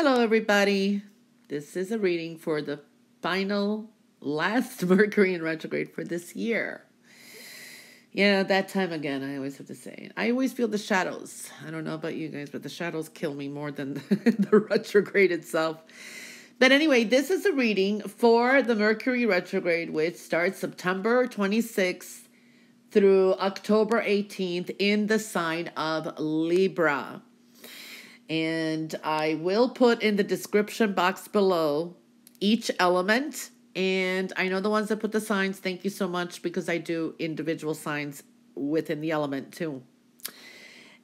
Hello, everybody. This is a reading for the last Mercury in retrograde for this year. Yeah, that time again, I always have to say. I always feel the shadows. I don't know about you guys, but the shadows kill me more than the retrograde itself. But anyway, this is a reading for the Mercury retrograde, which starts September 26th through October 18th in the sign of Libra. And I will put in the description box below each element. And I know the ones that put the signs, thank you so much, because I do individual signs within the element too.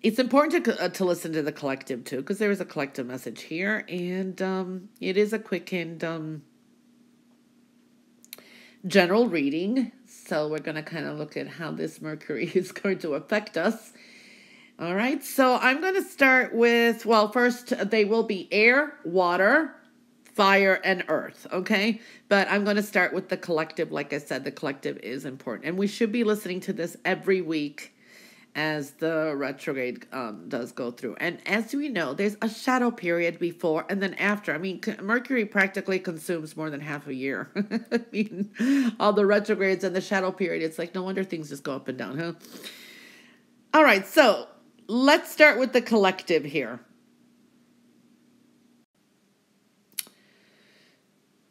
It's important to listen to the collective too, because there is a collective message here. And it is a quick and general reading. So we're going to kind of look at how this Mercury is going to affect us. All right, so I'm going to start with, well, first they will be air, water, fire, and earth, okay? But I'm going to start with the collective. Like I said, the collective is important. And we should be listening to this every week as the retrograde does go through. And as we know, there's a shadow period before and then after. I mean, Mercury practically consumes more than half a year. I mean, all the retrogrades and the shadow period, it's like no wonder things just go up and down, huh? All right, so let's start with the collective here.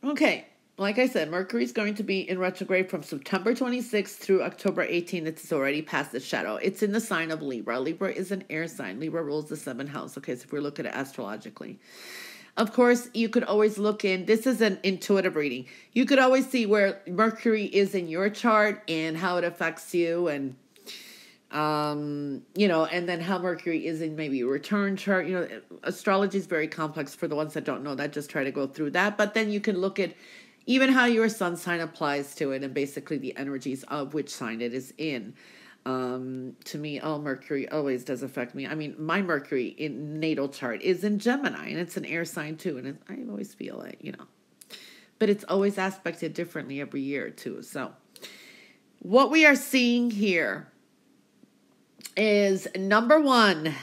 Okay, like I said, Mercury is going to be in retrograde from September 26th through October 18th. It's already past the shadow. It's in the sign of Libra. Libra is an air sign. Libra rules the 7th house. Okay, so if we're looking at it astrologically. Of course, you could always look in, this is an intuitive reading. You could always see where Mercury is in your chart and how it affects you and you know, and then how Mercury is in maybe a return chart. You know, astrology is very complex for the ones that don't know that. Just try to go through that. But then you can look at even how your sun sign applies to it and basically the energies of which sign it is in. To me, Mercury always does affect me. I mean, my Mercury in natal chart is in Gemini and it's an air sign too. And I always feel it, you know, but it's always aspected differently every year too. So what we are seeing here is number one.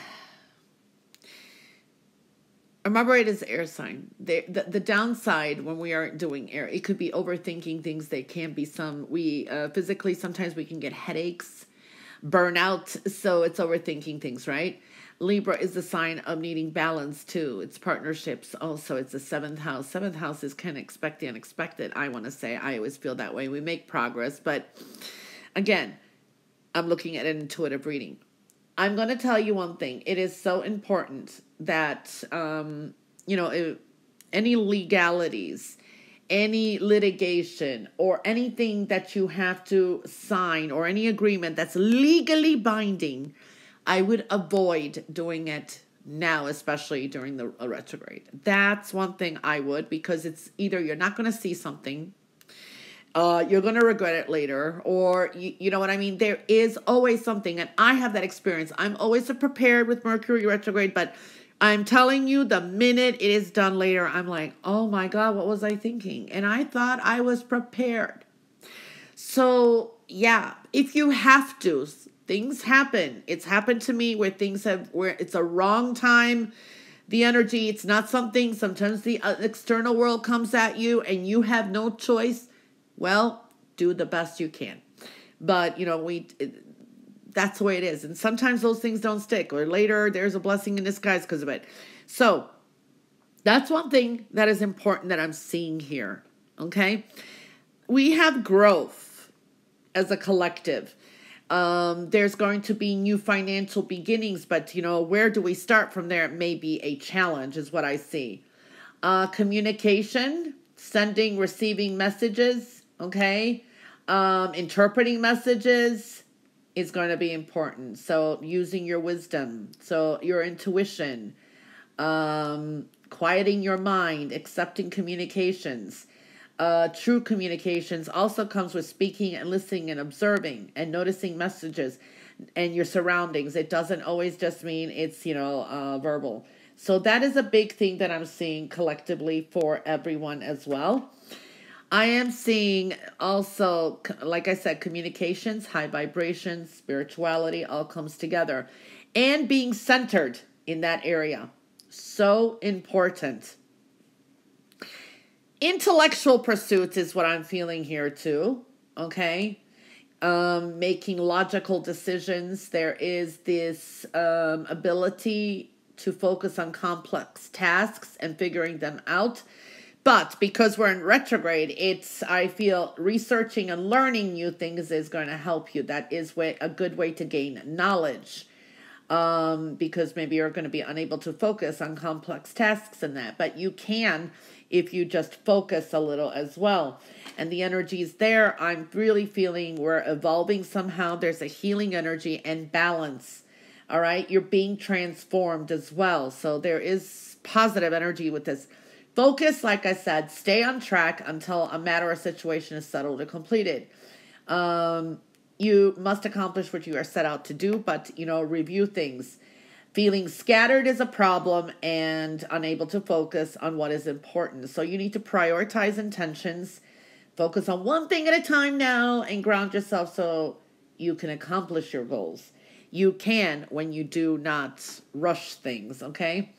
Remember, it is air sign. The downside when we are doing air, it could be overthinking things. There can be some, physically, sometimes we can get headaches, burnout. So it's overthinking things, right? Libra is the sign of needing balance too. It's partnerships. Also, it's the 7th house. 7th house is kind of expect the unexpected. I want to say, I always feel that way. We make progress, but again, I'm looking at an intuitive reading. I'm going to tell you one thing. It is so important that, you know, any legalities, any litigation, or anything that you have to sign, or any agreement that's legally binding, I would avoid doing it now, especially during the retrograde. That's one thing I would, because it's either you're not going to see something, you're going to regret it later, or you know what I mean? There is always something, and I have that experience. I'm always prepared with Mercury retrograde, but I'm telling you, the minute it is done later, I'm like, oh my God, what was I thinking? And I thought I was prepared. So yeah, if you have to, things happen. It's happened to me where where it's a wrong time. The energy, it's not something, sometimes the external world comes at you and you have no choice. Well, do the best you can. But, you know, that's the way it is. And sometimes those things don't stick. Or later, there's a blessing in disguise because of it. So, that's one thing that is important that I'm seeing here. Okay? We have growth as a collective. There's going to be new financial beginnings. But, you know, where do we start from there? It may be a challenge is what I see. Communication, sending, receiving messages. Okay, interpreting messages is going to be important. So using your wisdom, so your intuition, quieting your mind, accepting communications. True communications also comes with speaking and listening and observing and noticing messages and your surroundings. It doesn't always just mean it's, you know, verbal. So that is a big thing that I'm seeing collectively for everyone as well. I am seeing also, like I said, communications, high vibrations, spirituality all comes together. And being centered in that area. So important. Intellectual pursuits is what I'm feeling here too. Okay. Making logical decisions. There is this ability to focus on complex tasks and figuring them out. But because we're in retrograde, I feel researching and learning new things is going to help you. That is a good way to gain knowledge. Because maybe you're going to be unable to focus on complex tasks and that. But you can if you just focus a little as well. And the energy is there. I'm really feeling we're evolving somehow. There's a healing energy and balance. All right. You're being transformed as well. So there is positive energy with this. Focus, like I said, stay on track until a matter or situation is settled or completed. You must accomplish what you are set out to do, but, review things. Feeling scattered is a problem and unable to focus on what is important. So you need to prioritize intentions, focus on one thing at a time now, and ground yourself so you can accomplish your goals. You can when you do not rush things, okay?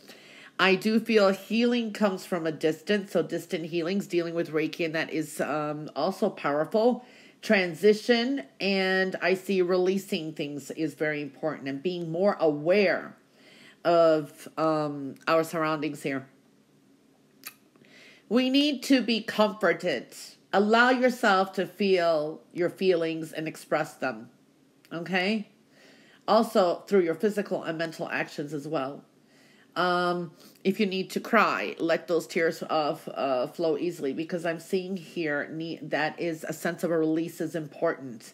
I do feel healing comes from a distance, so distant healings, dealing with Reiki, and that is also powerful. Transition, and I see releasing things is very important and being more aware of our surroundings here. We need to be comforted. Allow yourself to feel your feelings and express them, okay? Also through your physical and mental actions as well. If you need to cry, let those tears flow easily, because I'm seeing here that is a sense of a release is important.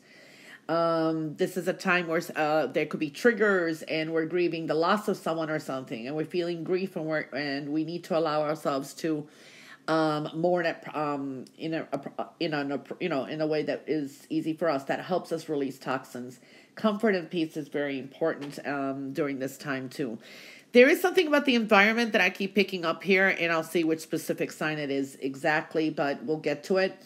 This is a time where there could be triggers and we're grieving the loss of someone or something, and we're feeling grief, and we need to allow ourselves to mourn it in a way that is easy for us, that helps us release toxins. Comfort and peace is very important during this time too. There is something about the environment that I keep picking up here, and I'll see which specific sign it is exactly, but we'll get to it.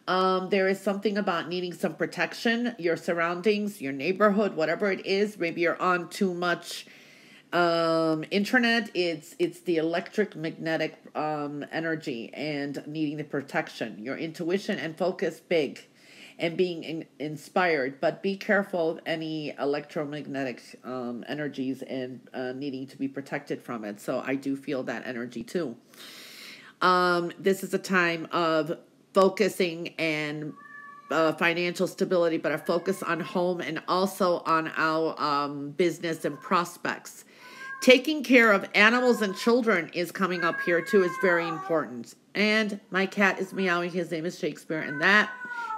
There is something about needing some protection, your surroundings, your neighborhood, whatever it is. Maybe you're on too much internet. It's the electromagnetic energy and needing the protection. Your intuition and focus big. And being inspired, but be careful of any electromagnetic energies and needing to be protected from it. So I do feel that energy too. This is a time of focusing and financial stability, but a focus on home and also on our business and prospects. Taking care of animals and children is coming up here too. Is very important. And my cat is meowing. His name is Shakespeare, and that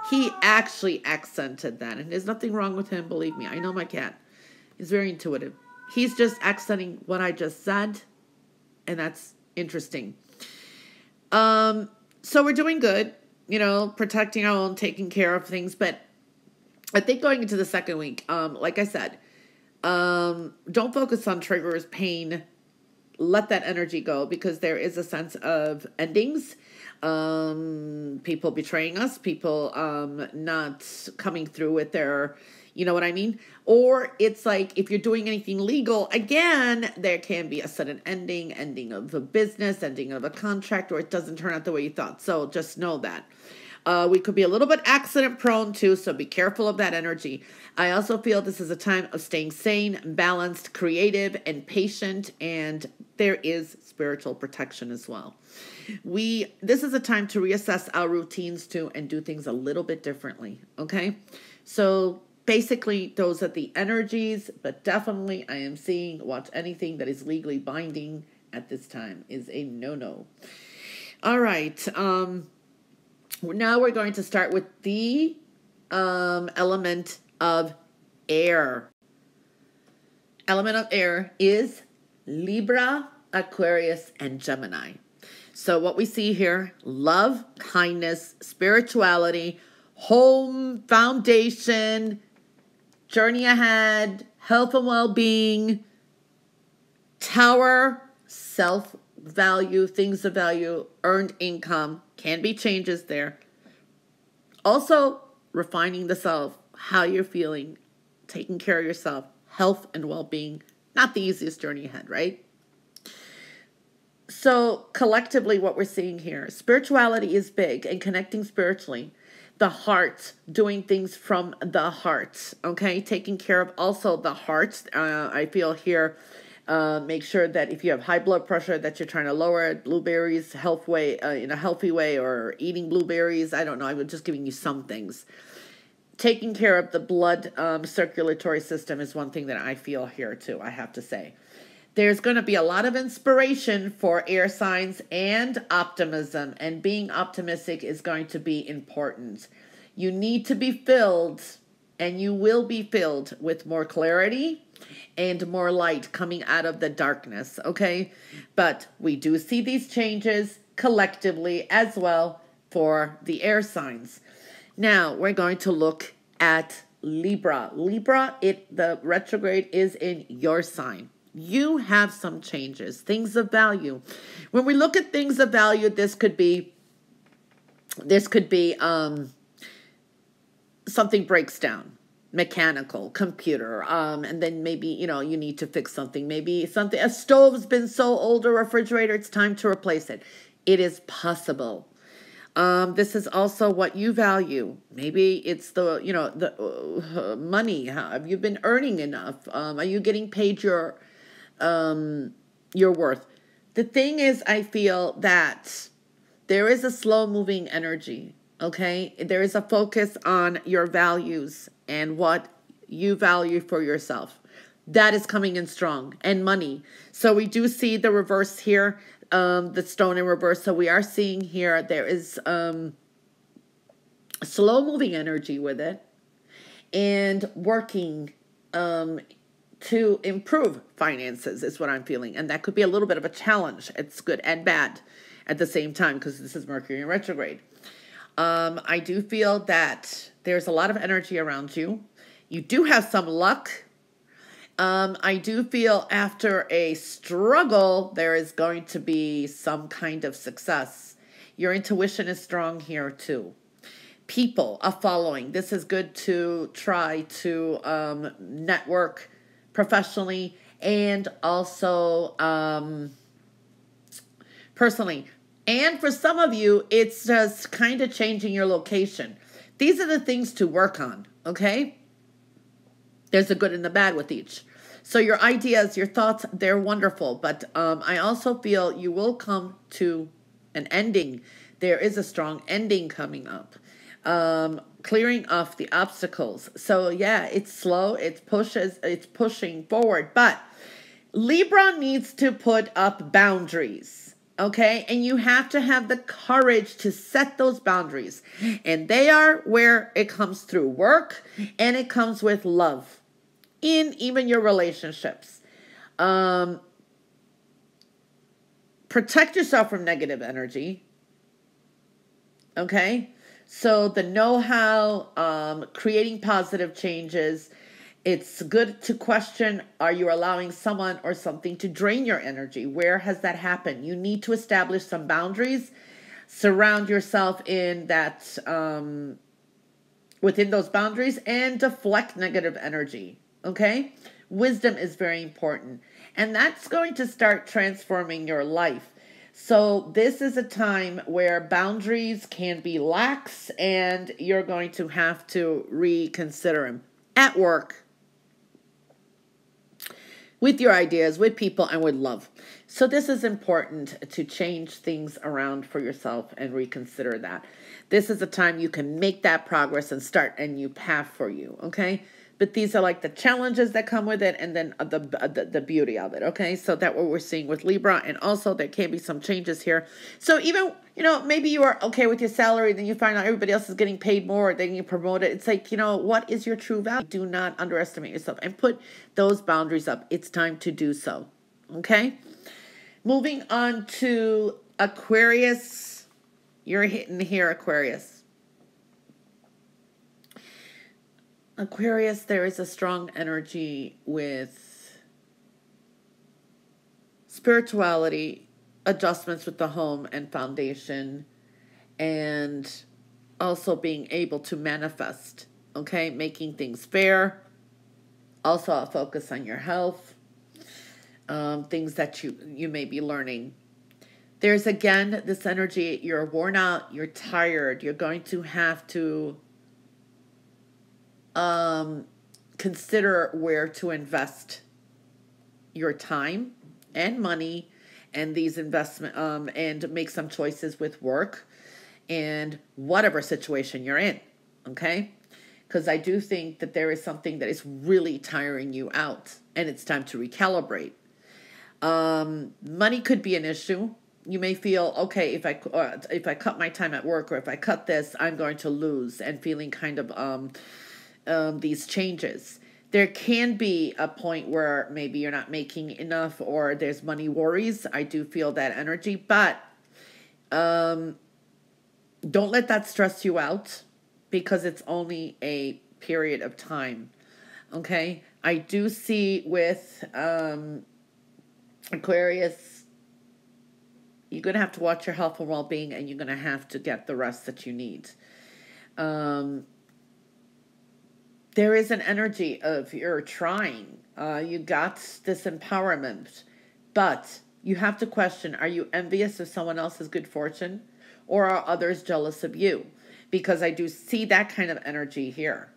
he actually accented that. And there's nothing wrong with him, believe me. I know my cat. He's very intuitive. He's just accenting what I just said, and that's interesting. So we're doing good, protecting our own, taking care of things. But I think going into the second week, like I said, don't focus on triggers, pain. Let that energy go, because there is a sense of endings. People betraying us, people not coming through with their, you know what I mean? Or it's like if you're doing anything legal, again, there can be a sudden ending of a business, ending of a contract, or it doesn't turn out the way you thought. So just know that. We could be a little bit accident prone too, so be careful of that energy. I also feel this is a time of staying sane, balanced, creative, and patient, and there is spiritual protection as well. This is a time to reassess our routines too and do things a little bit differently, okay? So basically, those are the energies, but definitely I am seeing watch anything that is legally binding at this time is a no-no. All right, now we're going to start with the element of air. Element of air is Libra, Aquarius, and Gemini. So what we see here, love, kindness, spirituality, home, foundation, journey ahead, health and well-being, tower, self-value, things of value, earned income, can be changes there. Also, refining the self, how you're feeling, taking care of yourself, health and well-being, not the easiest journey ahead, right? So collectively, what we're seeing here, spirituality is big and connecting spiritually. The heart, doing things from the heart, okay? Taking care of also the heart. I feel here, make sure that if you have high blood pressure that you're trying to lower it, blueberries, health way, in a healthy way, or eating blueberries. I don't know. I'm just giving you some things. Taking care of the blood circulatory system is one thing that I feel here too, I have to say. There's going to be a lot of inspiration for air signs and optimism, and being optimistic is going to be important. You need to be filled, and you will be filled with more clarity and more light coming out of the darkness, okay? But we do see these changes collectively as well for the air signs. Now, we're going to look at Libra. Libra, the retrograde is in your sign. You have some changes, things of value. When we look at things of value, this could be something breaks down, mechanical, computer, and then maybe, you need to fix something. Maybe a stove's been so old, a refrigerator, it's time to replace it. It is possible. This is also what you value. Maybe it's the money. Have you been earning enough? Are you getting paid your worth? The thing is, I feel that there is a slow moving energy. Okay. There is a focus on your values and what you value for yourself. That is coming in strong, and money. So we do see the reverse here, the stone in reverse. So we are seeing here, there is, slow moving energy with it, and working, to improve finances is what I'm feeling. And that could be a little bit of a challenge. It's good and bad at the same time, because this is Mercury in retrograde. I do feel that there's a lot of energy around you. You do have some luck. I do feel after a struggle, there is going to be some kind of success. Your intuition is strong here too. People, a following. This is good to try to network professionally and also personally. And for some of you, it's just kind of changing your location. These are the things to work on, okay? There's a good and the bad with each. So your ideas, your thoughts, they're wonderful. But I also feel you will come to an ending. There is a strong ending coming up. Clearing off the obstacles. So yeah, it's slow. It's pushing forward. But Libra needs to put up boundaries. Okay? And you have to have the courage to set those boundaries. And they are where it comes through work, and it comes with love in even your relationships. Protect yourself from negative energy. Okay? So the know-how, creating positive changes. It's good to question, are you allowing someone or something to drain your energy? Where has that happened? You need to establish some boundaries. Surround yourself in that, within those boundaries, and deflect negative energy. Okay? Wisdom is very important. And that's going to start transforming your life. So this is a time where boundaries can be lax, and you're going to have to reconsider them at work, with your ideas, with people, and with love. So this is important to change things around for yourself and reconsider that. This is a time you can make that progress and start a new path for you, okay? But these are like the challenges that come with it, and then the beauty of it, okay? So that's what we're seeing with Libra, and also there can be some changes here. So even, maybe you are okay with your salary, then you find out everybody else is getting paid more, they're getting promoted. It's like, what is your true value? Do not underestimate yourself and put those boundaries up. It's time to do so, okay? Moving on to Aquarius. You're hitting here, Aquarius. Aquarius, there is a strong energy with spirituality, adjustments with the home and foundation, and also being able to manifest, okay? Making things fair. Also a focus on your health, things that you may be learning. There's again this energy, you're worn out, you're tired, you're going to have to consider where to invest your time and money and these investment and make some choices with work and whatever situation you're in. Okay? Because I do think that there is something that is really tiring you out and it's time to recalibrate. Money could be an issue. You may feel, okay, if I cut my time at work, or if I cut this, I'm going to lose, and feeling kind of these changes. There can be a point where maybe you're not making enough, or there's money worries. I do feel that energy, but don't let that stress you out, because it's only a period of time. Okay, I do see with Aquarius, you're going to have to watch your health and well-being, and you're going to have to get the rest that you need. There is an energy of you're trying. You got this empowerment, but you have to question, are you envious of someone else's good fortune, or are others jealous of you? Because I do see that kind of energy here.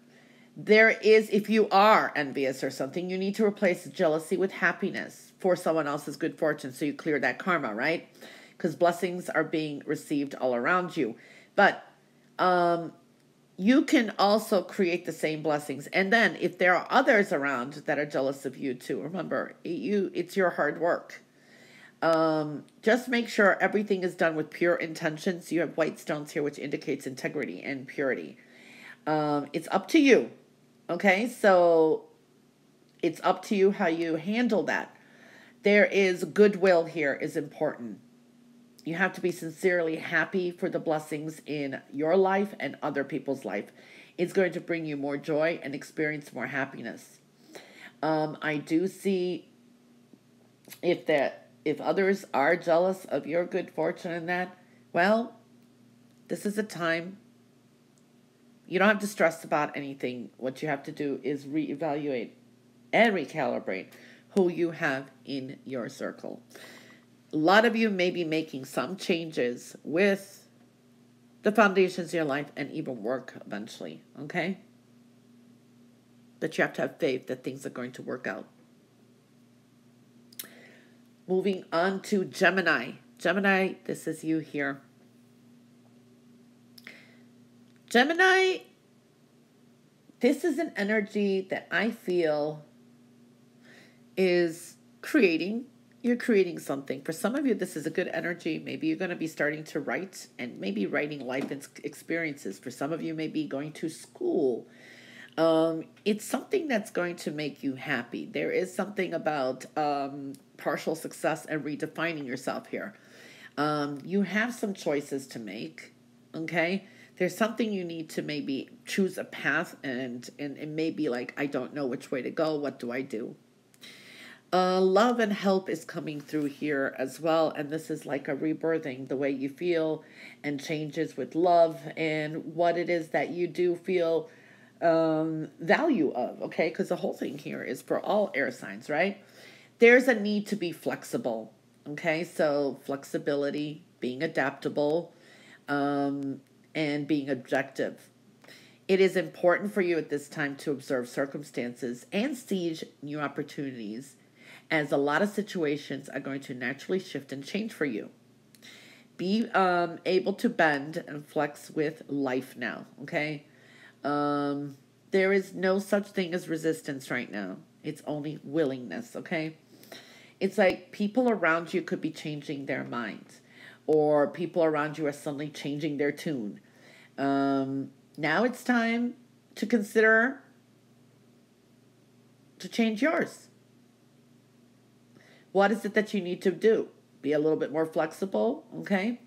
There is, if you are envious or something, you need to replace jealousy with happiness for someone else's good fortune, so you clear that karma, right? Because blessings are being received all around you. But you can also create the same blessings. And then if there are others around that are jealous of you too, remember, it's your hard work. Just make sure everything is done with pure intentions. You have white stones here, which indicates integrity and purity. It's up to you. Okay, so it's up to you how you handle that. There is goodwill here is important. You have to be sincerely happy for the blessings in your life and other people's life. It's going to bring you more joy and experience more happiness. I do see if others are jealous of your good fortune in that, well, this is a time. You don't have to stress about anything. What you have to do is reevaluate and recalibrate who you have in your circle. A lot of you may be making some changes with the foundations of your life and even work eventually, okay? But you have to have faith that things are going to work out. Moving on to Gemini. Gemini, this is you here. Gemini, this is an energy that I feel is you're creating something. For some of you, this is a good energy. Maybe you're going to be starting to write, and maybe writing life experiences. For some of you, maybe going to school. It's something that's going to make you happy. There is something about partial success and redefining yourself here. You have some choices to make, okay? There's something you need to maybe choose a path, and maybe like, I don't know which way to go. What do I do? Love and help is coming through here as well. And this is like a rebirthing, the way you feel, and changes with love and what it is that you do feel value of, okay? Because the whole thing here is for all air signs, right? There's a need to be flexible, okay? So flexibility, being adaptable, and being objective. It is important for you at this time to observe circumstances and seize new opportunities, as a lot of situations are going to naturally shift and change for you. Be able to bend and flex with life now, okay? There is no such thing as resistance right now. It's only willingness, okay? It's like people around you could be changing their minds, or people around you are suddenly changing their tune. Now it's time to consider to change yours. What is it that you need to do? Be a little bit more flexible, okay?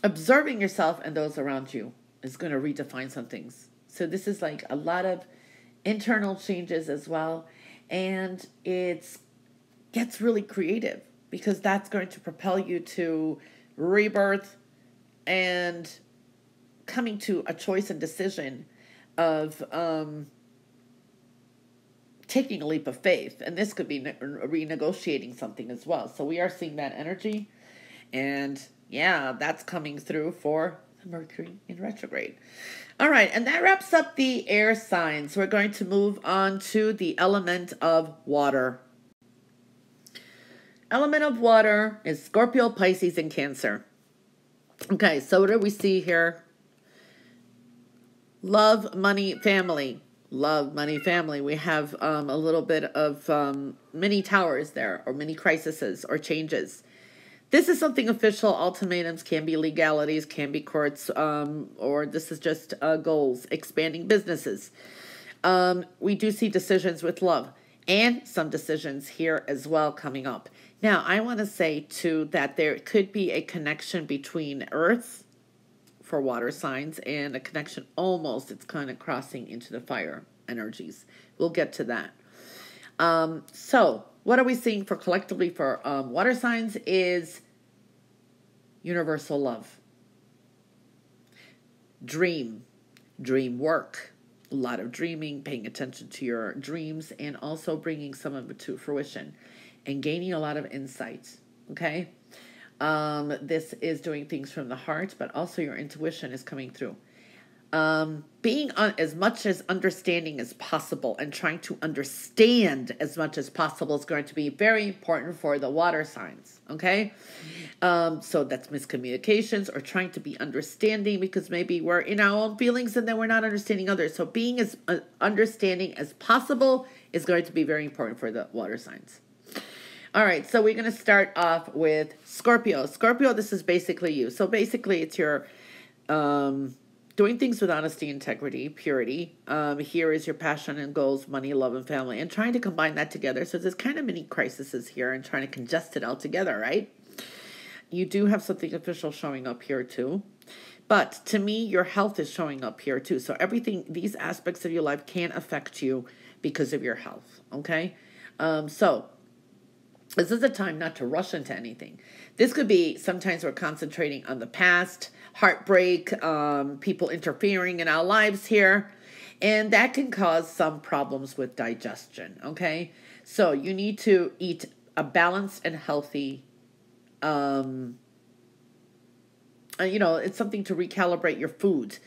Observing yourself and those around you is going to redefine some things. So this is like a lot of internal changes as well. And it gets really creative, because that's going to propel you to rebirth and coming to a choice and decision of taking a leap of faith. And this could be renegotiating something as well. So we are seeing that energy. And yeah, that's coming through for Mercury in retrograde. All right, and that wraps up the air signs. We're going to move on to the element of water. Element of water is Scorpio, Pisces, and Cancer. Okay, so what do we see here? Love, money, family. Love, money, family. We have a little bit of mini towers there, or mini crises or changes. This is something official. Ultimatums can be legalities, can be courts, or this is just goals, expanding businesses. We do see decisions with love and some decisions here as well coming up. Now, I want to say, too, that there could be a connection between Earth for water signs and a connection almost, it's kind of crossing into the fire energies. We'll get to that. So what are we seeing for collectively for water signs is universal love. Dream work. A lot of dreaming, paying attention to your dreams, and also bringing some of it to fruition and gaining a lot of insight. Okay. This is doing things from the heart, but also your intuition is coming through. Being on as much as understanding as possible and trying to understand as much as possible is going to be very important for the water signs. Okay. So that's miscommunications or trying to be understanding, because maybe we're in our own feelings and then we're not understanding others. So being as understanding as possible is going to be very important for the water signs. All right, so we're going to start off with Scorpio. Scorpio, this is basically you. So basically, it's your doing things with honesty, integrity, purity. Here is your passion and goals, money, love, and family, and trying to combine that together. So there's kind of mini crises here and trying to congest it all together, right? You do have something official showing up here, too. But to me, your health is showing up here, too. So everything, these aspects of your life can affect you because of your health, okay? So this is a time not to rush into anything. This could be sometimes we're concentrating on the past, heartbreak, people interfering in our lives here, and that can cause some problems with digestion, okay? So you need to eat a balanced and healthy, it's something to recalibrate your food,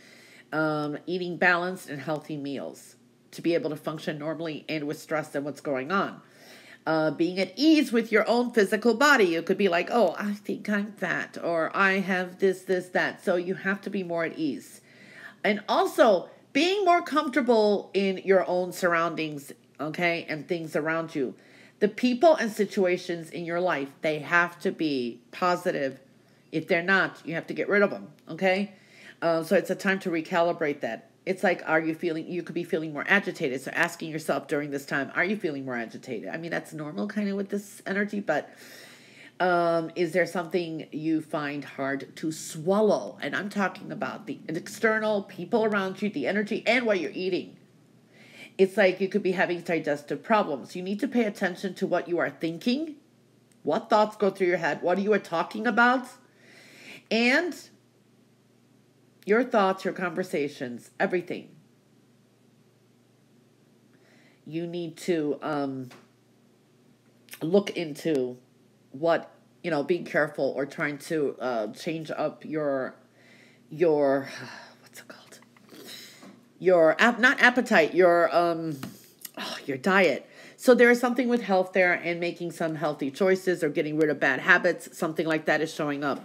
eating balanced and healthy meals to be able to function normally and with stress and what's going on. Being at ease with your own physical body. You could be like, oh, I think I'm fat, or I have this, that. So you have to be more at ease. And also being more comfortable in your own surroundings, okay, and things around you. The people and situations in your life, they have to be positive. If they're not, you have to get rid of them, okay? So it's a time to recalibrate that. It's like, you could be feeling more agitated. So asking yourself during this time, are you feeling more agitated? I mean, that's normal kind of with this energy, but is there something you find hard to swallow? And I'm talking about the external people around you, the energy, and what you're eating. It's like you could be having digestive problems. You need to pay attention to what you are thinking, what thoughts go through your head, what you are talking about, and your thoughts, your conversations, everything. You need to look into what, being careful or trying to change up your what's it called? Not appetite, your diet. So there is something with health there and making some healthy choices or getting rid of bad habits. Something like that is showing up.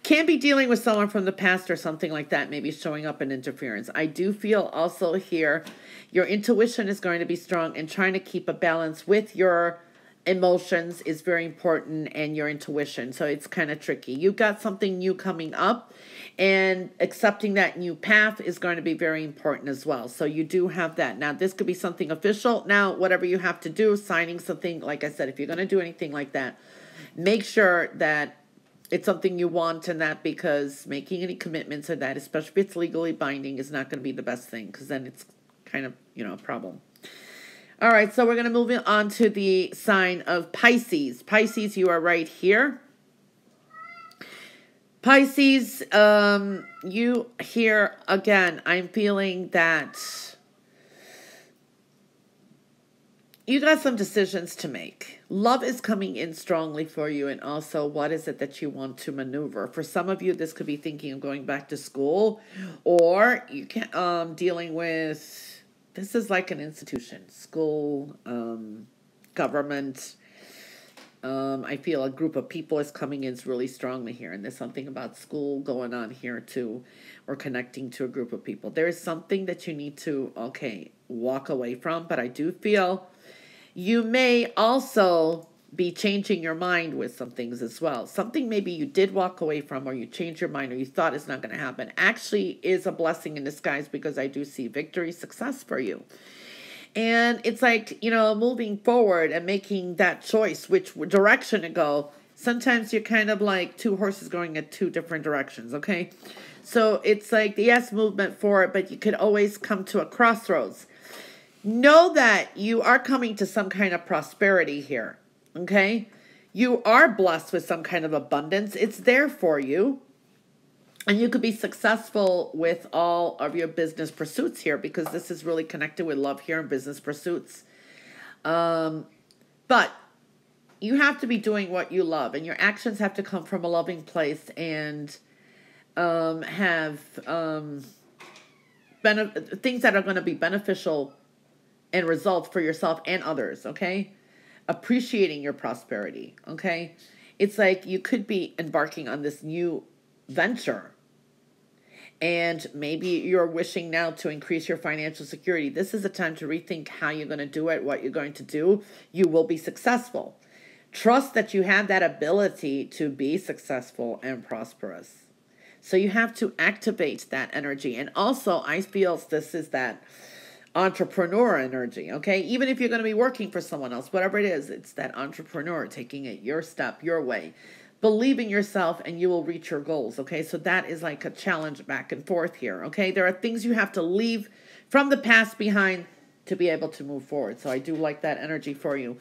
Can be dealing with someone from the past or something like that, maybe showing up in interference. I do feel also here your intuition is going to be strong, and trying to keep a balance with your emotions is very important, and your intuition. So it's kind of tricky. You've got something new coming up, and accepting that new path is going to be very important as well. So you do have that. Now, this could be something official. Now, whatever you have to do, signing something, like I said, if you're going to do anything like that, make sure that it's something you want, and that, because making any commitments or that, especially if it's legally binding, is not going to be the best thing, because then it's kind of, a problem. All right, so we're going to move on to the sign of Pisces. Pisces, you are right here. Pisces, you here, again, I'm feeling that You got some decisions to make. Love is coming in strongly for you, and also what is it that you want to maneuver. For some of you, this could be thinking of going back to school, or you can dealing with, this is like an institution, school, government. I feel a group of people is coming in really strongly here, and there's something about school going on here too, or connecting to a group of people. There is something that you need to, okay, walk away from, but I do feel you may also be changing your mind with some things as well. Something maybe you did walk away from, or you changed your mind, or you thought is not going to happen, actually is a blessing in disguise, because I do see victory, success for you. And it's like, moving forward and making that choice, which direction to go. Sometimes you're kind of like two horses going at two different directions, okay? So it's like, yes, movement forward, but you could always come to a crossroads. Know that you are coming to some kind of prosperity here, okay? You are blessed with some kind of abundance. It's there for you. And you could be successful with all of your business pursuits here, because this is really connected with love here and business pursuits. But you have to be doing what you love, and your actions have to come from a loving place, and have things that are going to be beneficial and results for yourself and others, okay? Appreciating your prosperity, okay? It's like you could be embarking on this new venture, and maybe you're wishing now to increase your financial security. This is a time to rethink how you're going to do it, what you're going to do. You will be successful. Trust that you have that ability to be successful and prosperous. So you have to activate that energy. And also, I feel this is that entrepreneur energy, okay? Even if you're going to be working for someone else, whatever it is, it's that entrepreneur taking it your step, your way. Believe in yourself and you will reach your goals, okay? So that is like a challenge back and forth here, okay? There are things you have to leave from the past behind to be able to move forward. So I do like that energy for you.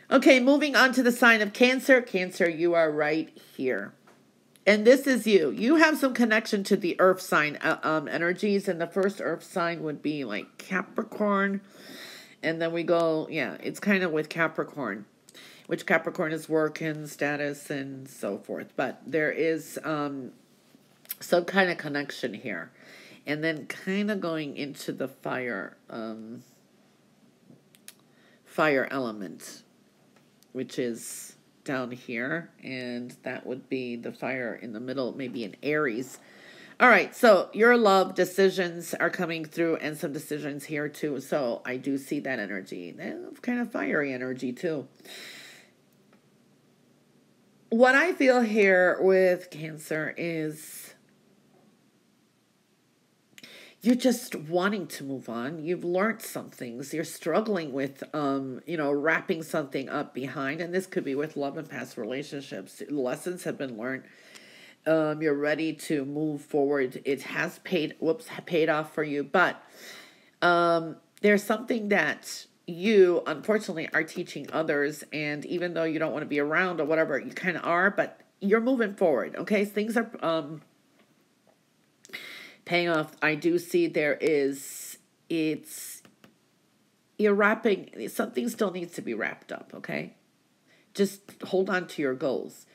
Okay, moving on to the sign of Cancer. Cancer, you are right here. And this is you. You have some connection to the earth sign energies. And the first earth sign would be like Capricorn. And then we go, yeah, it's kind of with Capricorn, which Capricorn is work and status and so forth. But there is some kind of connection here. And then kind of going into the fire element, which is down here. And that would be the fire in the middle, maybe in Aries. All right, so your love decisions are coming through, and some decisions here too. So I do see that energy. Kind of fiery energy too. What I feel here with Cancer is you're just wanting to move on. You've learned some things. You're struggling with, wrapping something up behind. And this could be with love and past relationships. Lessons have been learned. You're ready to move forward. It has paid off for you. But there's something that you, unfortunately, are teaching others. And even though you don't want to be around or whatever, you kind of are. But you're moving forward, okay? Things are paying off. I do see you're wrapping, something still needs to be wrapped up, okay? Just hold on to your goals.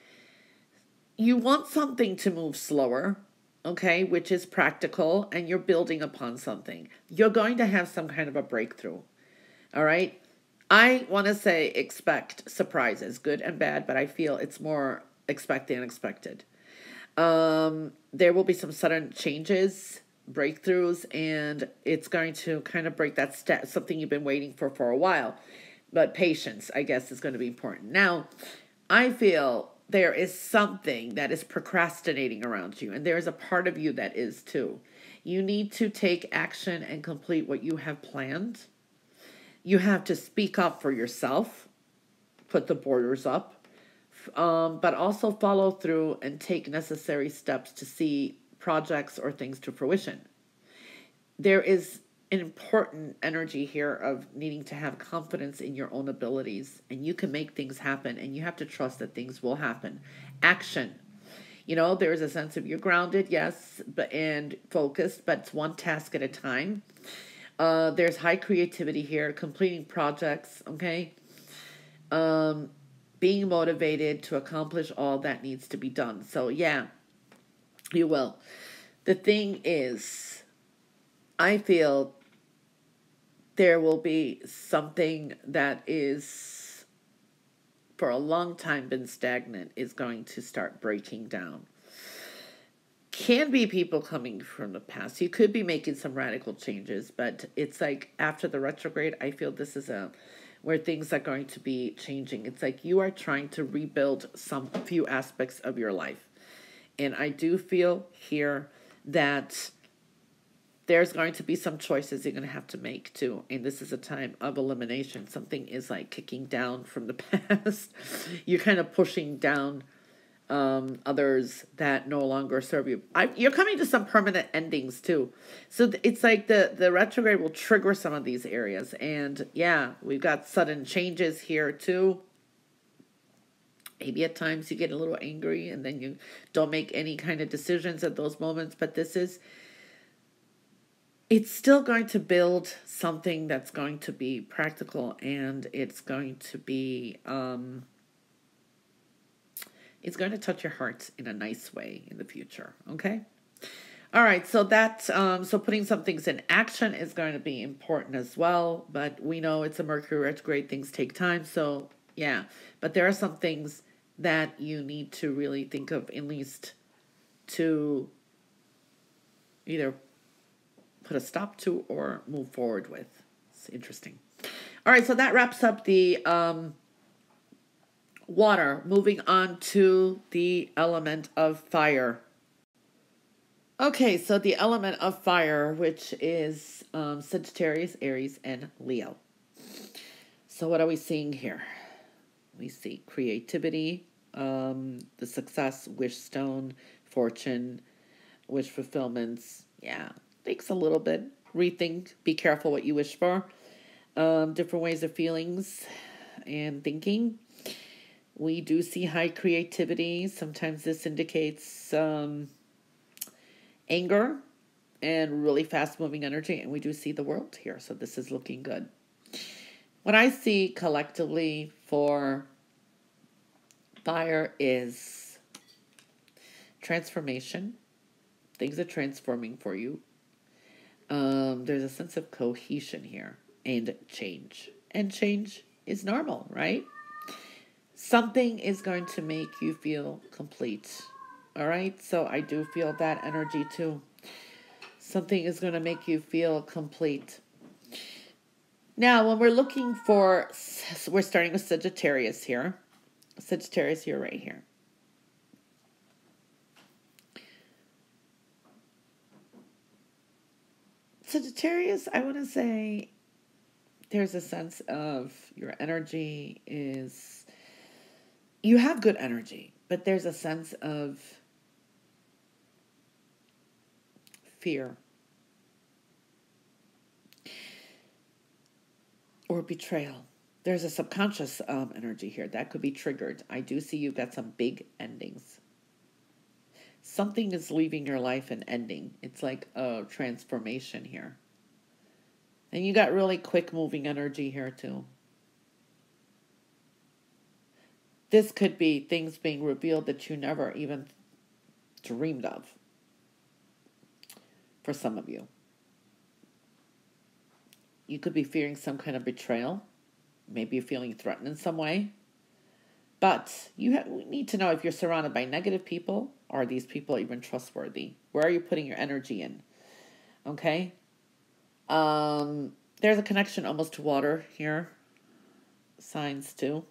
You want something to move slower, okay, which is practical, and you're building upon something. You're going to have some kind of a breakthrough, all right? I want to say expect surprises, good and bad, but I feel it's more expect the unexpected. There will be some sudden changes, breakthroughs, and it's going to kind of break that step, something you've been waiting for a while. But patience, I guess, is going to be important. Now, I feel there is something that is procrastinating around you, and there is a part of you that is too. You need to take action and complete what you have planned. You have to speak up for yourself, put the borders up, but also follow through and take necessary steps to see projects or things to fruition. There is an important energy here of needing to have confidence in your own abilities, and you can make things happen, and you have to trust that things will happen. Action. There is a sense of you're grounded, yes, and focused, but it's one task at a time. There's high creativity here, completing projects, okay? Being motivated to accomplish all that needs to be done. So yeah, you will. The thing is, I feel there will be something that is, for a long time, been stagnant, is going to start breaking down. Can be people coming from the past. You could be making some radical changes, but it's like after the retrograde, I feel this is where things are going to be changing. It's like you are trying to rebuild some few aspects of your life. And I do feel here that there's going to be some choices you're going to have to make too. And this is a time of elimination. Something is like kicking down from the past. You're kind of pushing down others that no longer serve you. You're coming to some permanent endings too. So it's like the retrograde will trigger some of these areas. And yeah, we've got sudden changes here too. Maybe at times you get a little angry and then you don't make any kind of decisions at those moments. But it's still going to build something that's going to be practical, and it's going to be, it's going to touch your heart in a nice way in the future. Okay. All right. So so putting some things in action is going to be important as well, but we know it's a Mercury retrograde. Things take time. So yeah, but there are some things that you need to really think of, at least to either put a stop to or move forward with. It's interesting. All right, so that wraps up the water. Moving on to the element of fire. Okay, so the element of fire, which is Sagittarius, Aries, and Leo. So what are we seeing here? We see creativity, the success, wish stone, fortune, wish fulfillments. Yeah, takes a little bit. Rethink, be careful what you wish for. Different ways of feelings and thinking. We do see high creativity. Sometimes this indicates anger and really fast moving energy. And we do see the world here. So this is looking good. What I see collectively for fire is transformation. Things are transforming for you. There's a sense of cohesion here and change. And change is normal, right? Something is going to make you feel complete. All right? So I do feel that energy too. Something is going to make you feel complete. Now, when we're looking for, we're starting with Sagittarius here. Sagittarius here, right here. Sagittarius, I want to say there's a sense of your energy is, you have good energy, but there's a sense of fear or betrayal. There's a subconscious energy here that could be triggered. I do see you've got some big endings. Something is leaving your life and ending. It's like a transformation here. And you got really quick moving energy here too. This could be things being revealed that you never even dreamed of for some of you. You could be fearing some kind of betrayal. Maybe you're feeling threatened in some way. But we need to know if you're surrounded by negative people, are these people even trustworthy? Where are you putting your energy in? Okay? There's a connection almost to water here. Signs too.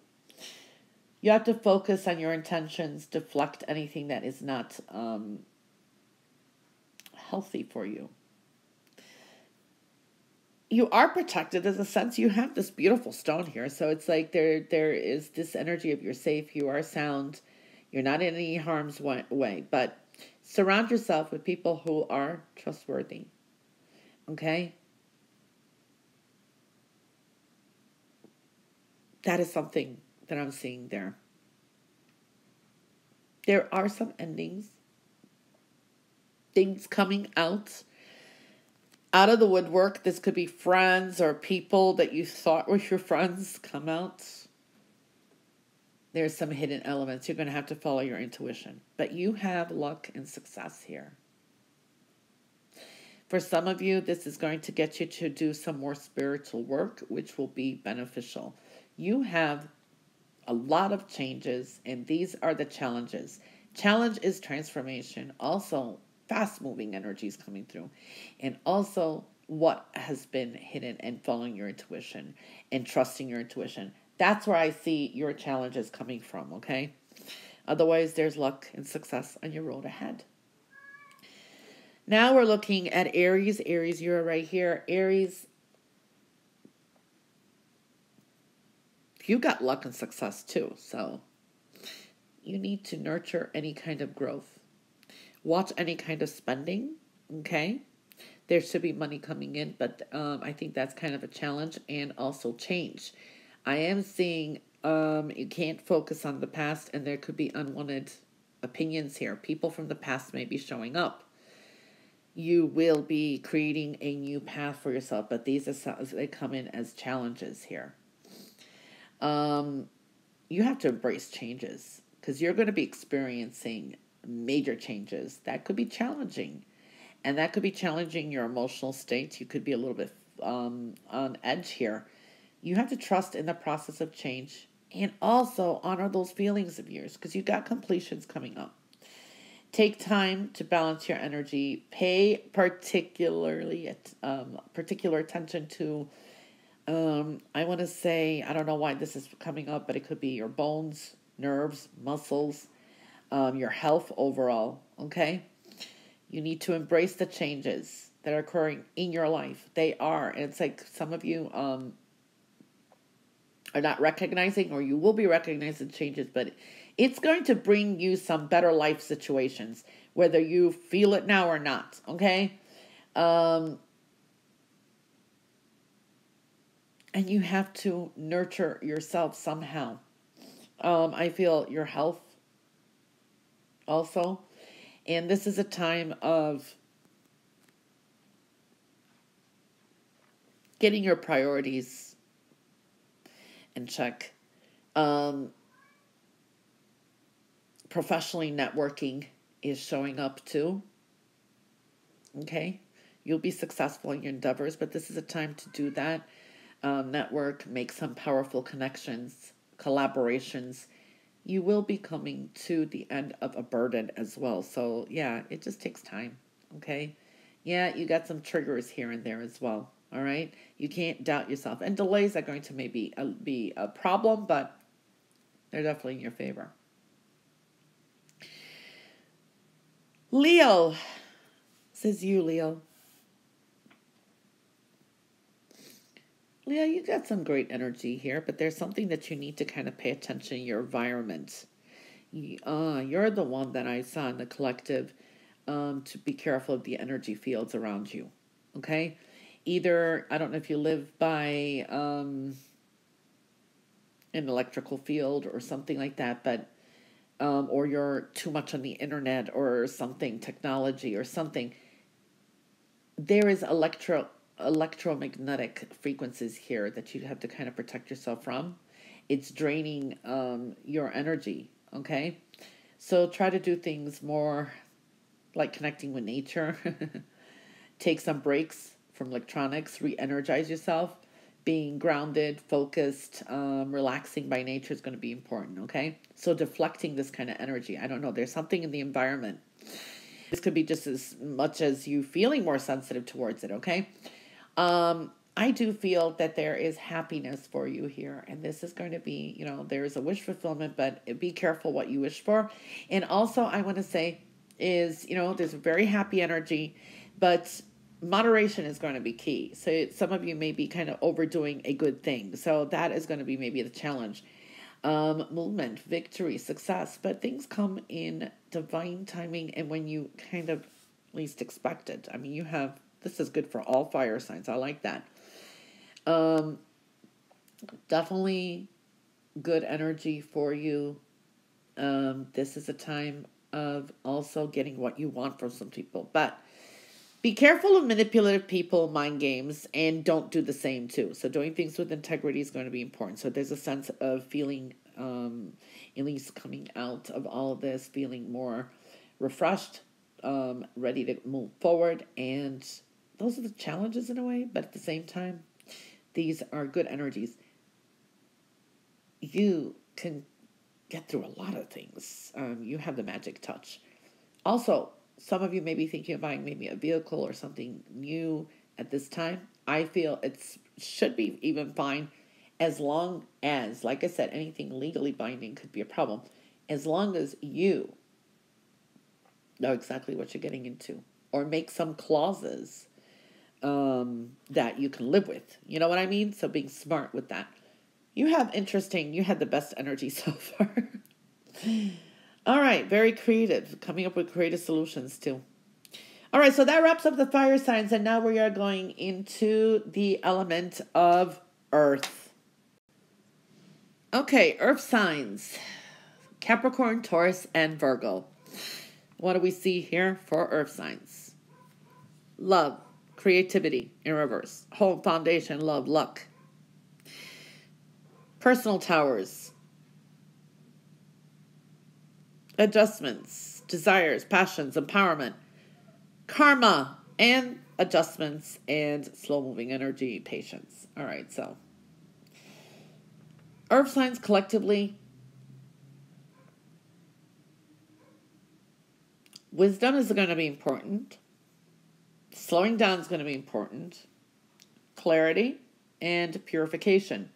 You have to focus on your intentions, deflect anything that is not healthy for you. You are protected in a sense. You have this beautiful stone here. So it's like there is this energy of you're safe, you are sound, you're not in any harm's way. But surround yourself with people who are trustworthy. Okay? That is something that I'm seeing there. There are some endings. Things coming out. Out of the woodwork. This could be friends or people that you thought were your friends come out. There's some hidden elements. You're going to have to follow your intuition. But you have luck and success here. For some of you, this is going to get you to do some more spiritual work, which will be beneficial. You have a lot of changes, and these are the challenges. Challenge is transformation. Also, fast-moving energies coming through. And also, what has been hidden, and following your intuition and trusting your intuition. That's where I see your challenges coming from, okay? Otherwise, there's luck and success on your road ahead. Now we're looking at Aries. Aries, you're right here. Aries, you got luck and success too. So you need to nurture any kind of growth. Watch any kind of spending, okay? There should be money coming in, but I think that's kind of a challenge, and also change. I am seeing you can't focus on the past, and there could be unwanted opinions here. People from the past may be showing up. You will be creating a new path for yourself, but these are, they come in as challenges here. You have to embrace changes, because you're going to be experiencing major changes. That could be challenging, and that could be challenging your emotional state. You could be a little bit on edge here. You have to trust in the process of change, and also honor those feelings of yours, because you got completions coming up. Take time to balance your energy. Pay particular attention to, I want to say, I don't know why this is coming up, but it could be your bones, nerves, muscles, your health overall, okay? You need to embrace the changes that are occurring in your life. They are, and it's like some of you are not recognizing, or you will be recognizing changes, but it's going to bring you some better life situations, whether you feel it now or not, okay? And you have to nurture yourself somehow. I feel your health also. And this is a time of getting your priorities in check. Professionally, networking is showing up too. Okay? You'll be successful in your endeavors, but this is a time to do that. Network, make some powerful connections, collaborations. You will be coming to the end of a burden as well. So, yeah, it just takes time. Okay? Yeah, you got some triggers here and there as well. All right? You can't doubt yourself. And delays are going to maybe be a problem, but they're definitely in your favor. Leo. This is you, Leo. Leo, you got some great energy here, but there's something that you need to kind of pay attention to your environment. You're the one that I saw in the collective to be careful of the energy fields around you. Okay? Either, I don't know if you live by an electrical field or something like that, but or you're too much on the internet or something, technology or something. There is electromagnetic frequencies here that you have to kind of protect yourself from. It's draining your energy, okay? So try to do things more like connecting with nature. Take some breaks from electronics, re-energize yourself. Being grounded, focused, relaxing by nature is going to be important, okay? So deflecting this kind of energy. I don't know. There's something in the environment. This could be just as much as you feeling more sensitive towards it, okay? I do feel that there is happiness for you here. And this is going to be, there is a wish fulfillment, but be careful what you wish for. And also, I want to say is, there's a very happy energy, but moderation is going to be key. So some of you may be kind of overdoing a good thing. So that is going to be maybe the challenge. Movement, victory, success, but things come in divine timing and when you kind of least expect it. I mean, this is good for all fire signs. I like that. Definitely good energy for you. This is a time of also getting what you want from some people, but Be careful of manipulative people, mind games, and don't do the same too. So doing things with integrity is going to be important. So there's a sense of feeling, at least coming out of all of this, feeling more refreshed, ready to move forward. And those are the challenges in a way, but at the same time, these are good energies. You can get through a lot of things. You have the magic touch. Also, some of you may be thinking of buying maybe a vehicle or something new at this time. I feel it should be even fine as long as, like I said, anything legally binding could be a problem. As long as you know exactly what you're getting into or make some clauses that you can live with. You know what I mean? So being smart with that. You had the best energy so far. All right, very creative, coming up with creative solutions too. All right, so that wraps up the fire signs, and now we are going into the element of earth. Okay, earth signs, Capricorn, Taurus, and Virgo. What do we see here for earth signs? Love, creativity in reverse, home, foundation, love, luck. Personal towers, adjustments, desires, passions, empowerment, karma, and adjustments, and slow-moving energy, patience. All right, so earth signs collectively, wisdom is going to be important. Slowing down is going to be important. Clarity and purification.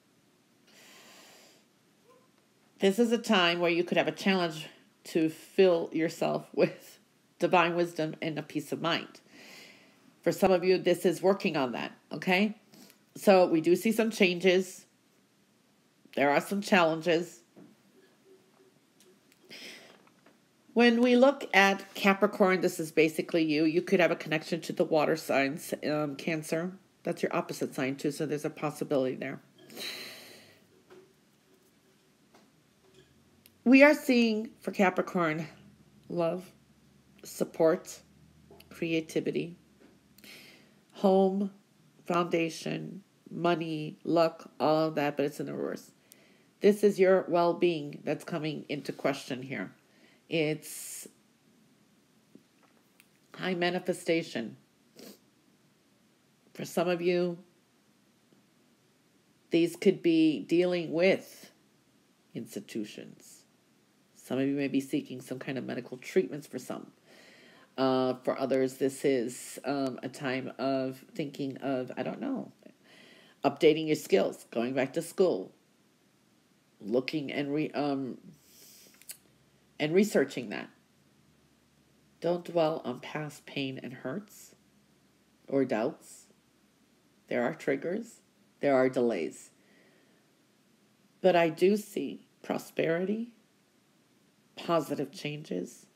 This is a time where you could have a challenge to fill yourself with divine wisdom and a peace of mind. For some of you, this is working on that, okay? So we do see some changes. There are some challenges. When we look at Capricorn, this is basically you. You could have a connection to the water signs, Cancer. That's your opposite sign too, so there's a possibility there. We are seeing for Capricorn love, support, creativity, home, foundation, money, luck, all of that, but it's in the reverse. This is your well-being that's coming into question here. It's high manifestation. For some of you, these could be dealing with institutions. Some of you may be seeking some kind of medical treatments for some. For others, this is a time of thinking of, I don't know, updating your skills, going back to school, looking and researching that. Don't dwell on past pain and hurts or doubts. There are triggers. There are delays. But I do see prosperity, positive changes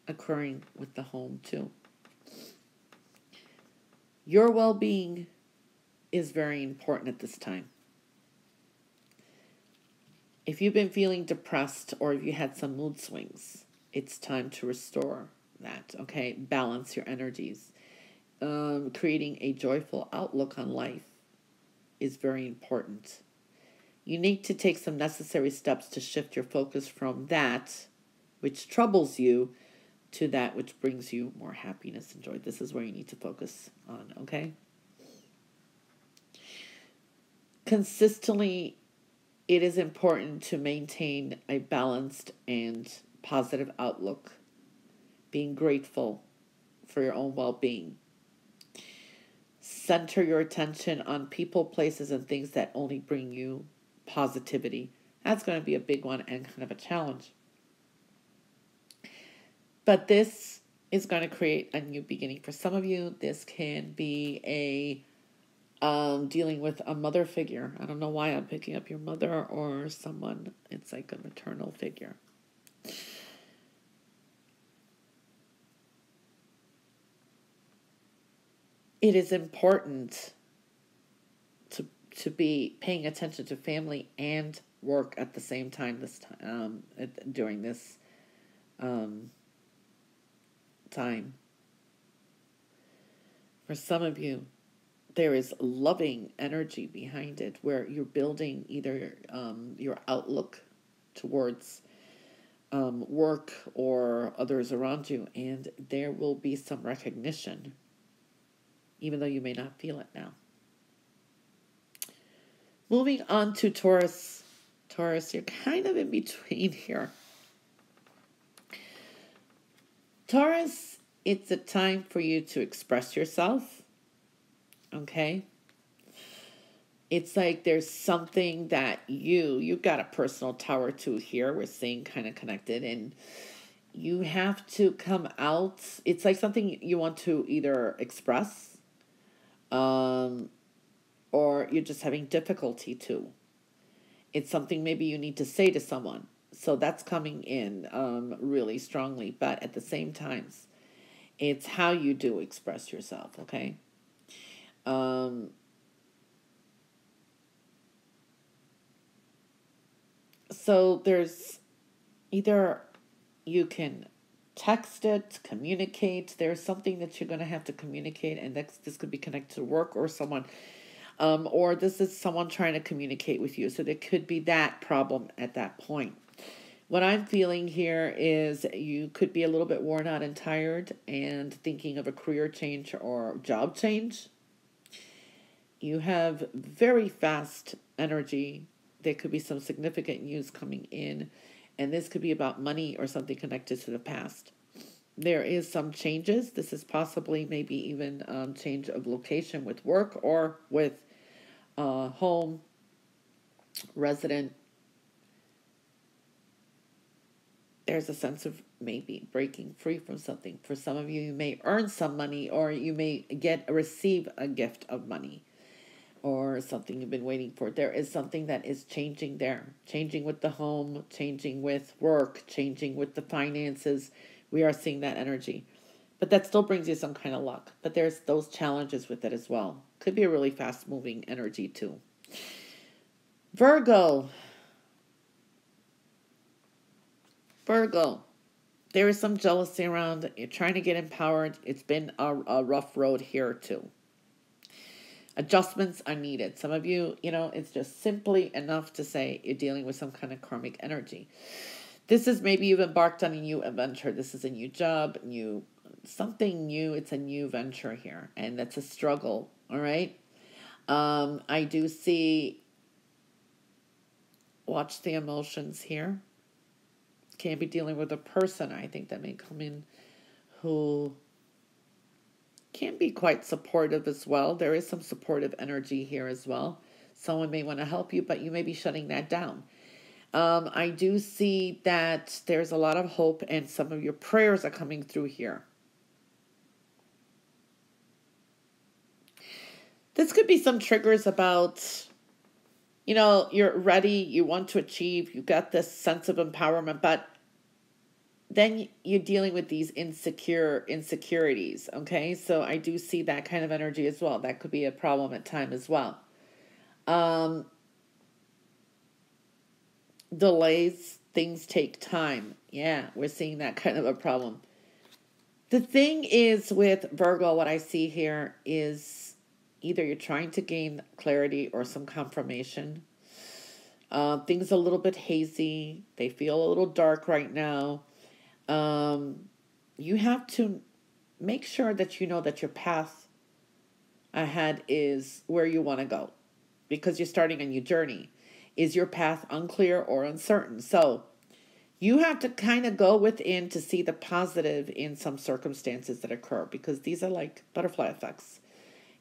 occurring with the home too. Your well-being is very important at this time. If you've been feeling depressed or if you had some mood swings, it's time to restore that, okay? Balance your energies. Creating a joyful outlook on life is very important. You need to take some necessary steps to shift your focus from that which troubles you to that which brings you more happiness and joy. This is where you need to focus on, okay? Consistently, it is important to maintain a balanced and positive outlook, being grateful for your own well-being. Center your attention on people, places, and things that only bring you positivity. That's going to be a big one and kind of a challenge. But this is going to create a new beginning. For some of you, this can be a dealing with a mother figure. I don't know why I'm picking up your mother or someone. It's like a maternal figure. It is important to be paying attention to family and work at the same time during this time. For some of you, there is loving energy behind it where you're building either your outlook towards work or others around you, and there will be some recognition, even though you may not feel it now. Moving on to Taurus. Taurus, you're kind of in between here. Taurus, it's a time for you to express yourself. Okay? It's like there's something that you've got a personal tower too here. We're seeing kind of connected, and you have to come out. It's like something you want to either express, or you're just having difficulty too. It's something maybe you need to say to someone. So that's coming in really strongly. But at the same time, it's how you do express yourself, okay? So there's either you can text it, communicate. There's something that you're going to have to communicate, and this could be connected to work or someone, or this is someone trying to communicate with you. So there could be that problem at that point. What I'm feeling here is you could be a little bit worn out and tired and thinking of a career change or job change. You have very fast energy. There could be some significant news coming in, and this could be about money or something connected to the past. There is some changes. This is possibly maybe even change of location with work or with home, resident. There's a sense of maybe breaking free from something. For some of you, you may earn some money, or you may receive a gift of money, or something you've been waiting for. There is something that is changing there. Changing with the home, changing with work, changing with the finances. We are seeing that energy. But that still brings you some kind of luck. But there's those challenges with it as well. Could be a really fast-moving energy too. Virgo. Virgo. There is some jealousy around. You're trying to get empowered. It's been a rough road here too. Adjustments are needed. Some of you, it's just simply enough to say you're dealing with some kind of karmic energy. This is maybe you've embarked on a new adventure. This is a new job, something new. It's a new venture here, and that's a struggle. All right. I do see, watch the emotions here. Can't be dealing with a person, I think, that may come in who can be quite supportive as well. There is some supportive energy here as well. Someone may want to help you, but you may be shutting that down. I do see that there's a lot of hope, and some of your prayers are coming through here. This could be some triggers about, you're ready, you want to achieve, you got this sense of empowerment, but then you're dealing with these insecurities, okay? So I do see that kind of energy as well. That could be a problem at time as well. Delays, things take time. Yeah, we're seeing that kind of a problem. The thing is with Virgo, what I see here is either you're trying to gain clarity or some confirmation. Things a little bit hazy. They feel a little dark right now. You have to make sure that you know that your path ahead is where you want to go, because you're starting a new journey. Is your path unclear or uncertain? So you have to kind of go within to see the positive in some circumstances that occur, because these are like butterfly effects.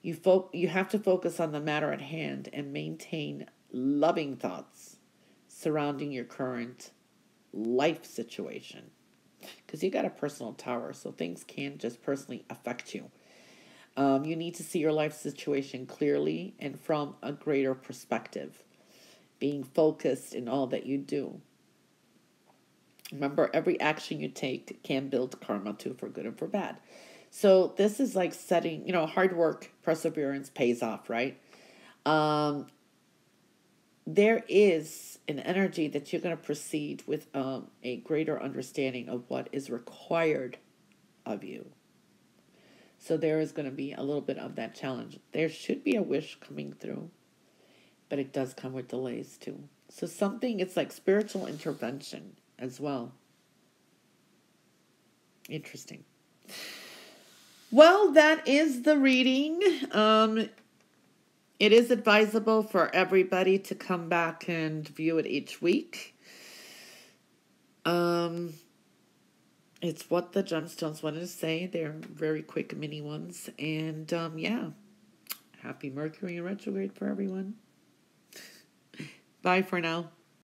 You have to focus on the matter at hand and maintain loving thoughts surrounding your current life situation, because you got a personal tower, so things can just personally affect you. You need to see your life situation clearly and from a greater perspective, being focused in all that you do. Remember, every action you take can build karma too, for good and for bad. So this is like setting, hard work, perseverance pays off, right? There is an energy that you're going to proceed with a greater understanding of what is required of you. So there is going to be a little bit of that challenge. There should be a wish coming through, but it does come with delays too. So something, it's like spiritual intervention as well. Interesting. Well, that is the reading. It is advisable for everybody to come back and view it each week. It's what the gemstones wanted to say. They're very quick mini ones. And yeah, happy Mercury retrograde for everyone. Bye for now.